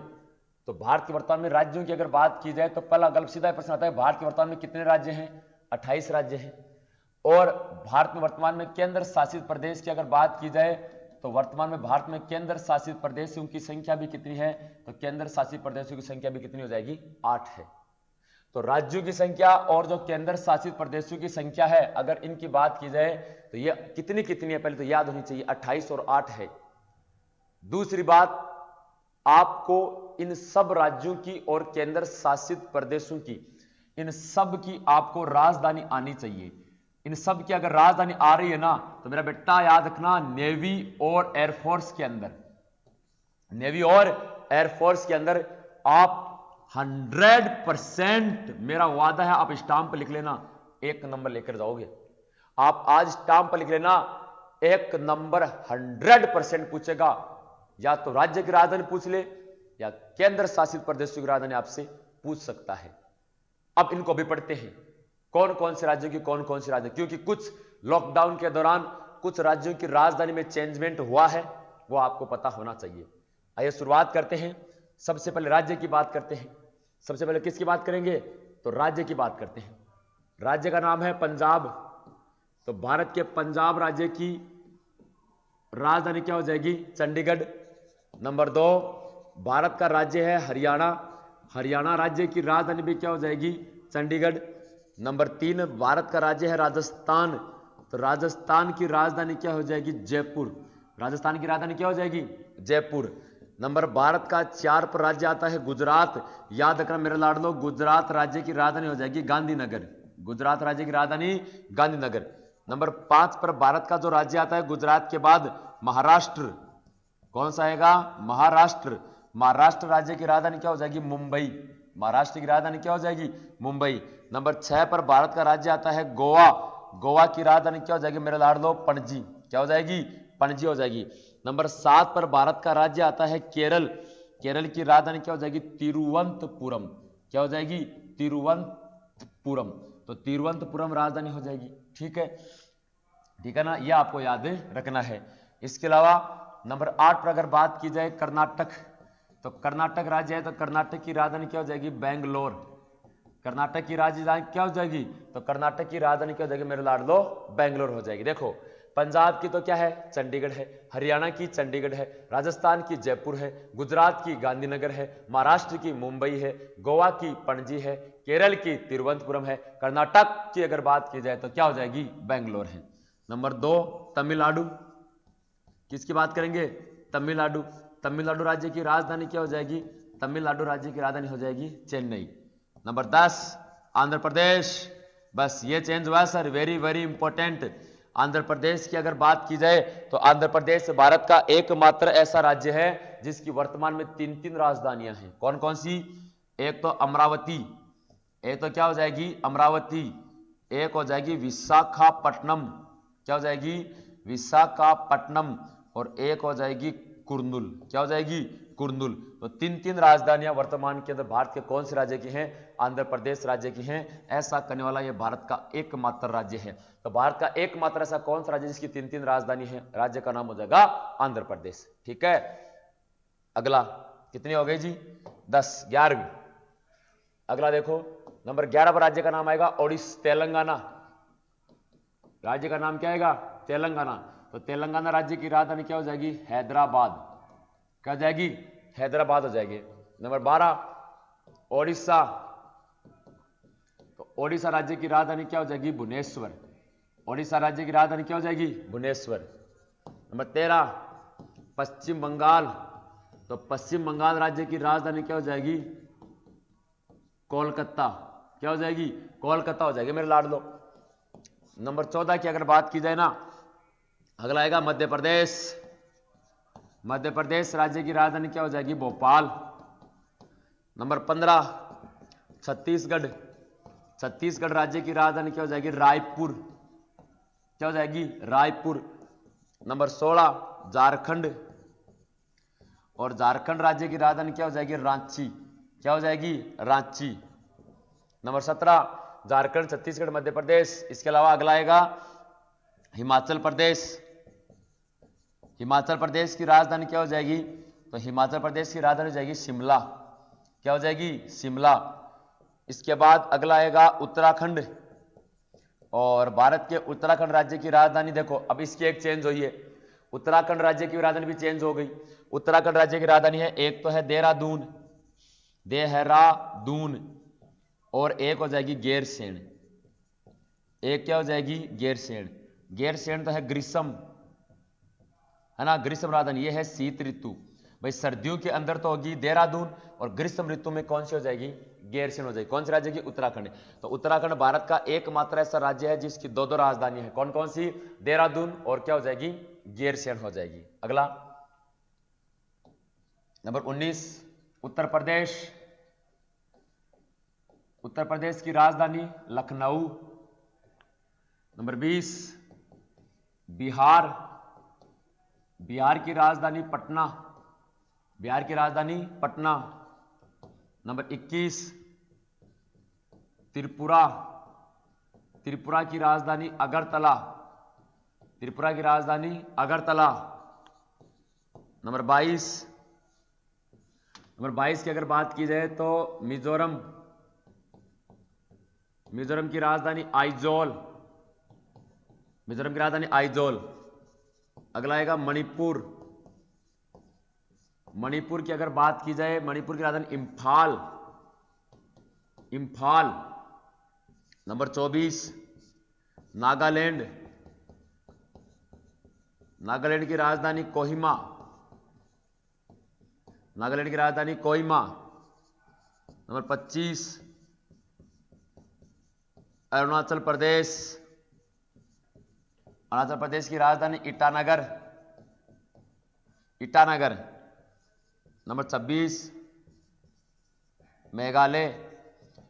तो भारत के वर्तमान में राज्यों की अगर बात की जाए तो पहला गलत सीधा प्रश्न आता है, भारत के वर्तमान में कितने राज्य हैं? 28 राज्य हैं। और भारत में वर्तमान में केंद्र शासित प्रदेश की अगर बात की जाए तो वर्तमान में भारत में केंद्र शासित प्रदेशों की संख्या भी कितनी है? तो केंद्र शासित प्रदेशों की संख्या भी कितनी हो जाएगी? 8 है। तो राज्यों की संख्या और जो केंद्र शासित प्रदेशों की संख्या है, अगर इनकी बात की जाए तो ये कितनी है? पहले तो याद होनी चाहिए, 28 और 8 है। दूसरी बात, आपको इन सब राज्यों की और केंद्र शासित प्रदेशों की, इन सब की आपको राजधानी आनी चाहिए। इन सब की अगर राजधानी आ रही है ना तो मेरा बेटा याद रखना, नेवी और एयरफोर्स के अंदर, नेवी और एयरफोर्स के अंदर आप 100%, मेरा वादा है, आप स्टाम्प पर लिख लेना, 1 नंबर लेकर जाओगे। आप आज स्टाम्प पर लिख लेना, 1 नंबर 100% पूछेगा। या तो राज्य की राजधानी पूछ ले या केंद्र शासित प्रदेशों की राजधानी आपसे पूछ सकता है। अब इनको भी पढ़ते हैं, कौन कौन से राज्यों की कौन कौन सी राजधानी, क्योंकि कुछ लॉकडाउन के दौरान कुछ राज्यों की राजधानी में चेंजमेंट हुआ है, वो आपको पता होना चाहिए। आइए शुरुआत करते हैं। सबसे पहले राज्य की बात करते हैं। सबसे पहले किसकी बात करेंगे? तो राज्य की बात करते हैं। राज्य का नाम है पंजाब। तो भारत के पंजाब राज्य की राजधानी क्या हो जाएगी? चंडीगढ़। नंबर 2 भारत का राज्य है हरियाणा। हरियाणा राज्य की राजधानी भी क्या हो जाएगी? चंडीगढ़। नंबर 3 भारत का राज्य है राजस्थान। तो राजस्थान की राजधानी क्या हो जाएगी? जयपुर। राजस्थान की राजधानी क्या हो जाएगी? जयपुर। नंबर भारत का 4 पर राज्य आता है गुजरात। याद रखना मेरे लाडलो, गुजरात राज्य की राजधानी हो जाएगी गांधीनगर। गुजरात राज्य की राजधानी गांधीनगर। नंबर 5 पर भारत का जो राज्य आता है गुजरात के बाद महाराष्ट्र, कौन सा आएगा? महाराष्ट्र। महाराष्ट्र राज्य की राजधानी क्या हो जाएगी? मुंबई। महाराष्ट्र की राजधानी क्या हो जाएगी? मुंबई। नंबर 6 पर भारत का राज्य आता है गोवा। गोवा की राजधानी क्या हो जाएगी मेरे लाडलो? पणजी। क्या हो जाएगी? पणजी हो जाएगी। नंबर 7 पर भारत का राज्य आता है केरल। केरल की राजधानी क्या हो जाएगी? तिरुवनंतपुरम। क्या हो जाएगी? तिरुवनंतपुरम। तो तिरुवनंतपुरम राजधानी हो जाएगी। ठीक है, ठीक है ना, यह आपको याद रखना है। इसके अलावा नंबर 8 पर अगर बात की जाए कर्नाटक, तो कर्नाटक राज्य है तो कर्नाटक की राजधानी क्या हो जाएगी? बेंगलोर। कर्नाटक की राजधानी क्या हो जाएगी? तो कर्नाटक की राजधानी क्या हो जाएगी मेरे लाडलो? बेंगलोर हो जाएगी। देखो, पंजाब की तो क्या है? चंडीगढ़ है। हरियाणा की चंडीगढ़ है। राजस्थान की जयपुर है। गुजरात की गांधीनगर है। महाराष्ट्र की मुंबई है। गोवा की पणजी है। केरल की तिरुवनंतपुरम है। कर्नाटक की अगर बात की जाए तो क्या हो जाएगी? बेंगलोर है। नंबर 2 तमिलनाडु, किसकी बात करेंगे? तमिलनाडु। तमिलनाडु राज्य की राजधानी क्या हो जाएगी? तमिलनाडु राज्य की राजधानी हो जाएगी चेन्नई। नंबर 10 आंध्र प्रदेश। बस ये चेंज हुआ sir, very very important. Andhra Pradesh की अगर बात की जाए तो आंध्र प्रदेश भारत का एकमात्र ऐसा राज्य है जिसकी वर्तमान में 3 राजधानियां हैं। कौन कौन सी? एक तो अमरावती, एक तो क्या हो जाएगी? अमरावती। एक हो जाएगी विशाखापट्टनम। क्या हो जाएगी? विशाखापट्टनम। और एक हो जाएगी कुर्नूल। क्या हो जाएगी? कुर्नूल। तो 3 राजधानियां वर्तमान के अंदर भारत के कौन से राज्य की हैं? आंध्र प्रदेश राज्य की हैं। ऐसा करने वाला यह भारत का एकमात्र राज्य है। तो भारत का एकमात्र ऐसा कौन सा राज्य जिसकी 3 राजधानी है? राज्य का नाम हो जाएगा आंध्र प्रदेश। ठीक है, अगला कितनी हो गई जी? 10, 11वीं। अगला देखो, नंबर 11 पर राज्य का नाम आएगा ओडिशा, तेलंगाना। राज्य का नाम क्या आएगा? तेलंगाना। तो तेलंगाना राज्य की राजधानी क्या हो जाएगी? हैदराबाद। क्या हो जाएगी? हैदराबाद हो जाएगी। नंबर 12 ओडिशा। तो ओडिशा राज्य की राजधानी क्या हो जाएगी? भुवनेश्वर। ओडिशा राज्य की राजधानी क्या हो जाएगी? भुवनेश्वर। नंबर 13 पश्चिम बंगाल। तो पश्चिम बंगाल राज्य की राजधानी क्या हो जाएगी? कोलकाता। क्या हो जाएगी? कोलकाता हो जाएगी मेरे लाडलो। नंबर 14 की अगर बात की जाए ना, अगला आएगा मध्य प्रदेश। मध्य प्रदेश राज्य की राजधानी क्या हो जाएगी? भोपाल। नंबर 15 छत्तीसगढ़। छत्तीसगढ़ राज्य की राजधानी क्या हो जाएगी? रायपुर। क्या हो जाएगी? रायपुर। नंबर 16 झारखंड। और झारखंड राज्य की राजधानी क्या हो जाएगी? रांची। क्या हो जाएगी? रांची। नंबर 17 झारखंड, छत्तीसगढ़, मध्य प्रदेश। इसके अलावा अगला आएगा हिमाचल प्रदेश। हिमाचल प्रदेश की राजधानी क्या हो जाएगी? तो हिमाचल प्रदेश की राजधानी हो जाएगी शिमला। क्या हो जाएगी? शिमला। इसके बाद अगला आएगा उत्तराखंड। और भारत के उत्तराखंड राज्य की राजधानी देखो, अब इसकी एक चेंज हुई है। उत्तराखंड राज्य की राजधानी भी चेंज हो गई। उत्तराखंड राज्य की राजधानी है, एक तो है देहरादून, देहरादून, और एक हो जाएगी गैरसैंण। एक क्या हो जाएगी? गैरसैंण। गैरसैंण तो है ग्रीष्म, है ना, ग्रीष्म राजधानी। ये है शीत ऋतु। भाई सर्दियों के अंदर तो होगी देहरादून, और ग्रीष्म ऋतु में कौन सी हो जाएगी? गैरसैंण हो जाएगी। कौन सी राज्य की? उत्तराखंड। तो उत्तराखंड भारत का एकमात्र ऐसा राज्य है जिसकी 2 राजधानी है। कौन कौन सी? देहरादून और क्या हो जाएगी? गैरसैंण हो जाएगी। अगला नंबर 19 उत्तर प्रदेश। उत्तर प्रदेश की राजधानी लखनऊ। नंबर 20 बिहार। बिहार की राजधानी पटना। बिहार की राजधानी पटना। नंबर 21 त्रिपुरा। त्रिपुरा की राजधानी अगरतला। त्रिपुरा की राजधानी अगरतला। नंबर 22 की अगर बात की जाए तो मिजोरम। मिजोरम की राजधानी आइजोल। मिजोरम की राजधानी आइजोल। अगला आएगा मणिपुर। मणिपुर की अगर बात की जाए, मणिपुर की राजधानी इंफाल। इंफाल। नंबर 24 नागालैंड। नागालैंड की राजधानी कोहिमा। नागालैंड की राजधानी कोहिमा। नंबर 25 अरुणाचल प्रदेश, अरुणाचल प्रदेश की राजधानी ईटानगर, ईटानगर। नंबर 26 मेघालय,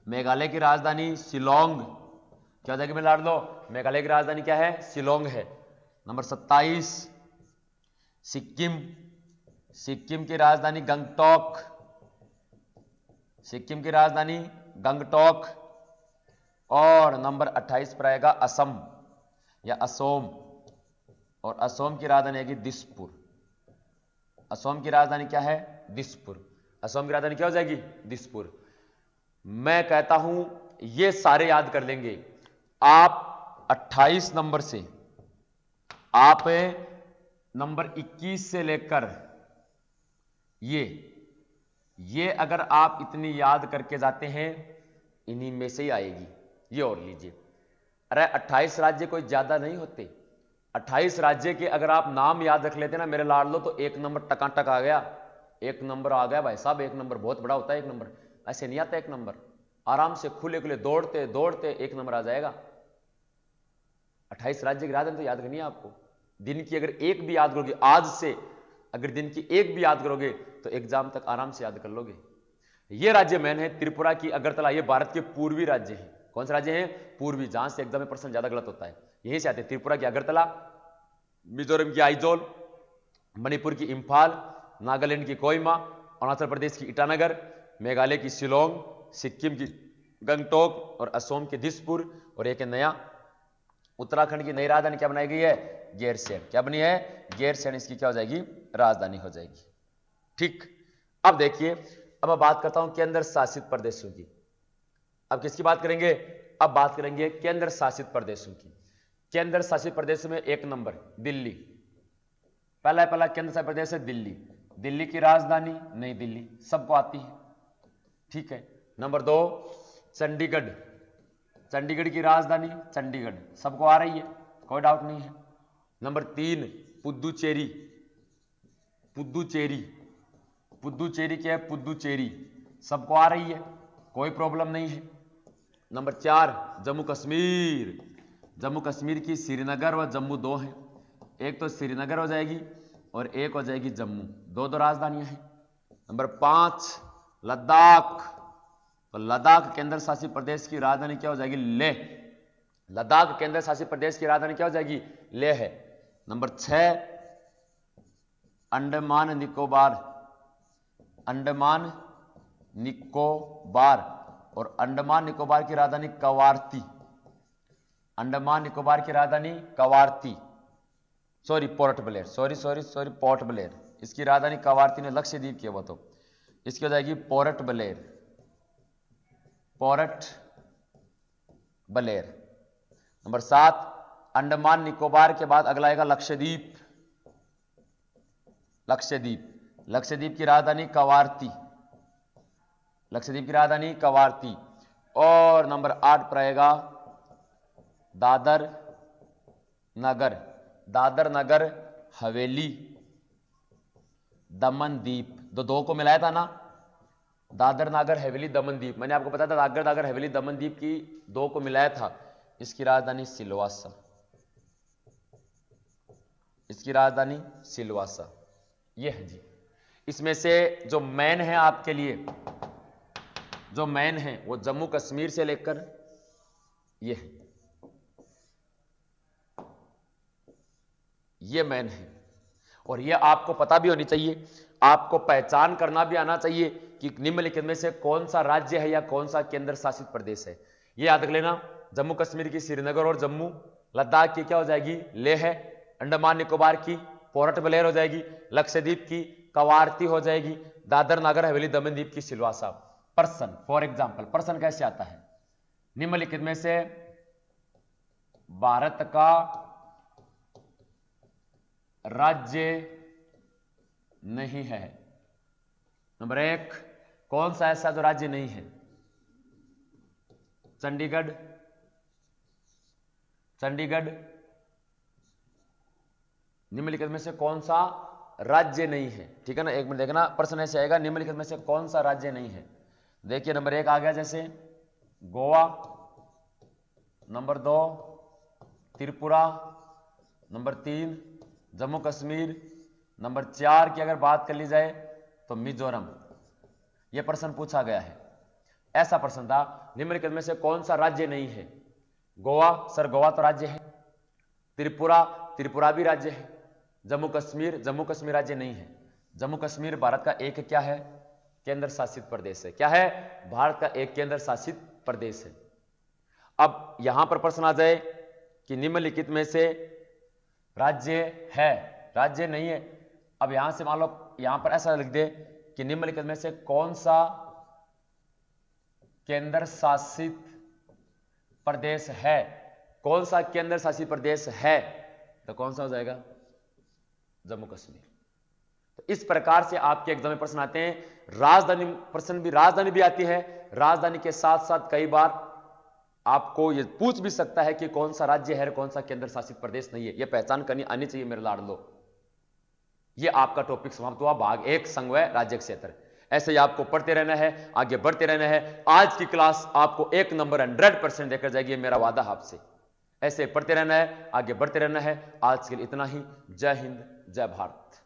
मेघालय की राजधानी शिलोंग। क्या हो जाएगी मेरे लाडलो? मेघालय की राजधानी क्या है? शिलोंग है। नंबर 27 सिक्किम, सिक्किम की राजधानी गंगटोक, सिक्किम की राजधानी गंगटोक। और नंबर 28 पर आएगा असम या असोम, और असोम की राजधानी आएगी दिसपुर। असोम की राजधानी क्या है? दिसपुर। असोम की राजधानी क्या हो जाएगी? दिसपुर। मैं कहता हूं ये सारे याद कर लेंगे आप 28 नंबर से, आप नंबर 21 से लेकर ये अगर आप इतनी याद करके जाते हैं, इन्हीं में से ही आएगी। ये और लीजिए, अरे 28 राज्य कोई ज्यादा नहीं होते। 28 राज्य के अगर आप नाम याद रख लेते ना मेरे लाडलो, तो एक नंबर टकाटक आ गया। एक नंबर आ गया भाई साहब, एक नंबर बहुत बड़ा होता है। एक नंबर ऐसे नहीं आता, एक नंबर आराम से खुले खुले दौड़ते दौड़ते एक नंबर आ जाएगा। 28 राज्य की राजधानी तो याद करनी है आपको। दिन की अगर एक भी याद करोगे, आज से अगर दिन की एक भी याद करोगे तो एग्जाम तक आराम से याद कर लोगे। ये राज्य मैन है त्रिपुरा की अगरतला, ये भारत के पूर्वी राज्य है। कौन से राज्य हैं? पूर्वी, जहां से एग्जाम में प्रश्न ज्यादा गलत होता है, यहीं से आते हैं। त्रिपुरा की अगरतला, मिजोरम की आइजोल, मणिपुर की इंफाल, नागालैंड की कोहिमा, अरुणाचल प्रदेश की ईटानगर, मेघालय की शिलोंग, सिक्किम की गंगटोक और असम के दिसपुर। और एक नया उत्तराखंड की नई राजधानी क्या बनाई गई है? गैरसैंण। क्या बनी है? गैरसैंण इसकी क्या हो जाएगी? राजधानी हो जाएगी। ठीक, अब देखिए, अब मैं बात करता हूं केंद्र शासित प्रदेशों की। अब किसकी बात करेंगे? अब बात करेंगे केंद्र शासित प्रदेशों की। केंद्र शासित प्रदेश में एक नंबर दिल्ली, पहला केंद्र शासित प्रदेश है दिल्ली। दिल्ली की राजधानी नई दिल्ली, सबको आती है, ठीक है। नंबर 2 चंडीगढ़, चंडीगढ़ की राजधानी चंडीगढ़, सबको आ रही है, कोई डाउट नहीं है। नंबर 3 पुद्दुचेरी, पुद्दुचेरी, पुद्दुचेरी क्या है? पुद्दुचेरी, सबको आ रही है, कोई प्रॉब्लम नहीं है। नंबर 4 जम्मू कश्मीर, जम्मू कश्मीर की श्रीनगर व जम्मू दो हैं, एक तो श्रीनगर हो जाएगी और एक हो जाएगी जम्मू, दो दो राजधानियां हैं। नंबर 5 लद्दाख, तो लद्दाख केंद्र शासित प्रदेश की राजधानी क्या हो जाएगी? लेह। लद्दाख केंद्र शासित प्रदेश की राजधानी क्या हो जाएगी? लेह है। नंबर 6 अंडमान निकोबार, अंडमान निकोबार, और अंडमान निकोबार की राजधानी कवारती, अंडमान निकोबार की राजधानी Kavaratti, sorry port Blair, sorry port Blair, इसकी राजधानी कवारती ने लक्षद्वीप की, वो तो इसकी हो जाएगी port Blair, port Blair. Number 7 Andaman Nicobar के बाद अगला आएगा लक्षद्वीप, लक्षद्वीप, लक्षद्वीप की राजधानी कवारती, लक्षद्वीप की राजधानी कवारती। और नंबर 8 पर आएगा दादर नगर, दादर नगर हवेली दमन दीप, दो को मिलाया था ना, दादर नागर हवेली दमन दीप, मैंने आपको बताया था दादर नागर हवेली दमन दीप की दो को मिलाया था। इसकी राजधानी सिलवासा, इसकी राजधानी सिलवासा, यह है जी। इसमें से जो मैन है आपके लिए, जो मैन है वो जम्मू कश्मीर से लेकर ये है, ये मैन है। और ये आपको पता भी होनी चाहिए, आपको पहचान करना भी आना चाहिए कि निम्नलिखित में से कौन सा राज्य है या कौन सा केंद्र शासित प्रदेश है। ये याद रख लेना, जम्मू कश्मीर की श्रीनगर और जम्मू, लद्दाख की क्या हो जाएगी? लेह है, अंडमान निकोबार की पोर्ट ब्लेयर हो जाएगी, लक्षद्वीप की कवारती हो जाएगी, दादर नागर हवेली दमन दीप की Silvassa. Person, for example person कैसे आता है? निम्नलिखित में से भारत का राज्य नहीं है। नंबर 1 कौन सा ऐसा जो राज्य नहीं है? चंडीगढ़, चंडीगढ़ निम्नलिखित में से कौन सा राज्य नहीं है? ठीक है ना, एक मिनट देखना, प्रश्न ऐसे आएगा, निम्नलिखित में से कौन सा राज्य नहीं है? देखिए नंबर 1 आ गया जैसे Goa, number 2 Tripura, number 3 Jammu Kashmir, number 4 की अगर बात कर ली जाए तो मिजोरम। यह प्रश्न पूछा गया है। ऐसा प्रश्न था, निम्नलिखित में से कौन सा राज्य नहीं है? गोवा, सर गोवा तो राज्य है। त्रिपुरा, त्रिपुरा भी राज्य है। जम्मू कश्मीर राज्य नहीं है। जम्मू कश्मीर भारत का एक क्या है? केंद्र शासित प्रदेश है। क्या है? भारत का एक केंद्र शासित प्रदेश है। अब यहां पर प्रश्न आ जाए कि निम्नलिखित में से राज्य है, राज्य नहीं है। अब यहां से मान लो, यहां पर ऐसा लिख दे कि निम्नलिखित में से कौन सा केंद्र शासित प्रदेश है? कौन सा केंद्र शासित प्रदेश है? तो कौन सा हो जाएगा? जम्मू कश्मीर। तो इस प्रकार से आपके एग्जाम में प्रश्न आते हैं। राजधानी प्रश्न भी, राजधानी भी आती है। राजधानी के साथ साथ कई बार आपको यह पूछ भी सकता है कि कौन सा राज्य है, कौन सा केंद्र शासित प्रदेश नहीं है। यह पहचान करनी आनी चाहिए मेरे लाडलो। यह आपका टॉपिक समाप्त हुआ, भाग 1 संघ राज्य क्षेत्र। ऐसे ही आपको पढ़ते रहना है, आगे बढ़ते रहना है। आज की क्लास आपको 1 नंबर 100% देकर जाएगी, मेरा वादा आपसे। ऐसे पढ़ते रहना है, आगे बढ़ते रहना है। आज के लिए इतना ही। जय हिंद, जय भारत।